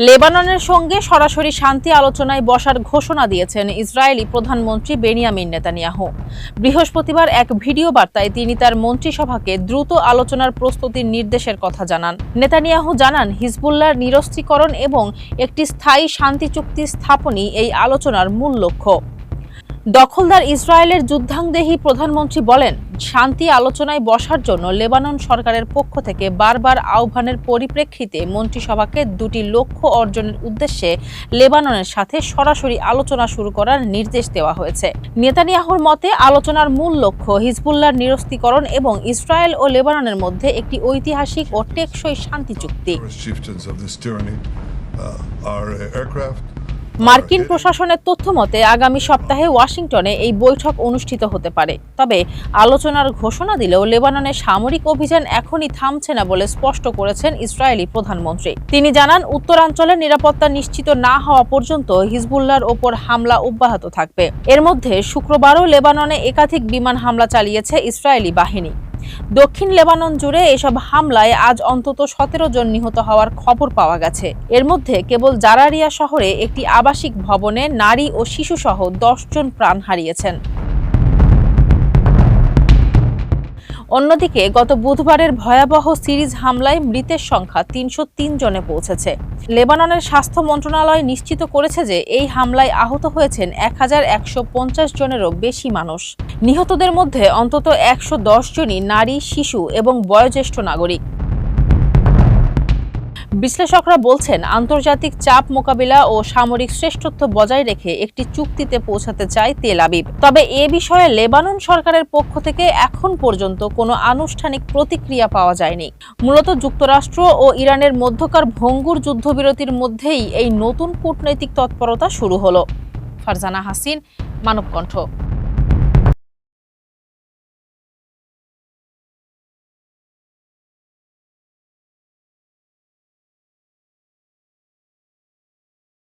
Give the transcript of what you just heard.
লেবাননের সঙ্গে সরাসরি শান্তি আলোচনায় বসার ঘোষণা দিয়েছেন ইসরায়েলি প্রধানমন্ত্রী বেনিয়ামিন নেতানিয়াহু। বৃহস্পতিবার এক ভিডিও বার্তায় তিনি তার মন্ত্রিসভাকে দ্রুত আলোচনার প্রস্তুতির নির্দেশের কথা জানান। নেতানিয়াহু জানান, হিজবুল্লাহর নিরস্ত্রীকরণ এবং একটি স্থায়ী শান্তি চুক্তি স্থাপনই এই আলোচনার মূল লক্ষ্য। দখলদার ইসরায়েলের যুদ্ধাংদেহী প্রধানমন্ত্রী বলেন, শান্তি আলোচনায় বসার জন্য লেবানন সরকারের পক্ষ থেকে বারবার আহ্বানের পরিপ্রেক্ষিতে মন্ত্রিসভাকে দুটি লক্ষ্য অর্জনের উদ্দেশ্যে লেবাননের সাথে সরাসরি আলোচনা শুরু করার নির্দেশ দেওয়া হয়েছে। নেতানিয়াহুর মতে আলোচনার মূল লক্ষ্য হিজবুল্লাহর নিরস্ত্রীকরণ এবং ইসরায়েল ও লেবাননের মধ্যে একটি ঐতিহাসিক ও টেকসই শান্তি চুক্তি। মার্কিন প্রশাসনের তথ্য মতে আগামী সপ্তাহে ওয়াশিংটনে এই বৈঠক অনুষ্ঠিত হতে পারে। তবে আলোচনার ঘোষণা দিলেও লেবাননের সামরিক অভিযান এখনই থামছে না বলে স্পষ্ট করেছেন ইসরায়েলি প্রধানমন্ত্রী। তিনি জানান, উত্তরাঞ্চলের নিরাপত্তা নিশ্চিত না হওয়া পর্যন্ত হিজবুল্লাহর ওপর হামলা অব্যাহত থাকবে। এর মধ্যে শুক্রবারও লেবাননে একাধিক বিমান হামলা চালিয়েছে ইসরায়েলি বাহিনী। দক্ষিণ লেবানন জুড়ে এসব হামলায় আজ অন্তত 17 জন নিহত হওয়ার খবর পাওয়া গেছে। এর মধ্যে কেবল জারারিয়া শহরে একটি আবাসিক ভবনে নারী ও শিশুসহ 10 জন প্রাণ হারিয়েছেন। অন্যদিকে গত বুধবারের ভয়াবহ সিরিজ হামলায় মৃতের সংখ্যা 303 জনে পৌঁছেছে। লেবাননের স্বাস্থ্য মন্ত্রণালয় নিশ্চিত করেছে যে এই হামলায় আহত হয়েছেন 1150 জনেরও বেশি মানুষ। নিহতদের মধ্যে অন্তত 110 জনই নারী, শিশু এবং বয়োজ্যেষ্ঠ নাগরিক। বিশ্লেষকরা বলছেন, আন্তর্জাতিক চাপ মোকাবিলা ও সামরিক শ্রেষ্ঠত্ব বজায় রেখে একটি চুক্তিতে পৌঁছাতে চায় তেল আবিব। তবে এ বিষয়ে লেবানন সরকারের পক্ষ থেকে এখন পর্যন্ত কোনো আনুষ্ঠানিক প্রতিক্রিয়া পাওয়া যায়নি। মূলত যুক্তরাষ্ট্র ও ইরানের মধ্যকার ভঙ্গুর যুদ্ধবিরতির মধ্যেই এই নতুন কূটনৈতিক তৎপরতা শুরু হলো। ফারজানা হাসিন, মানবকণ্ঠ।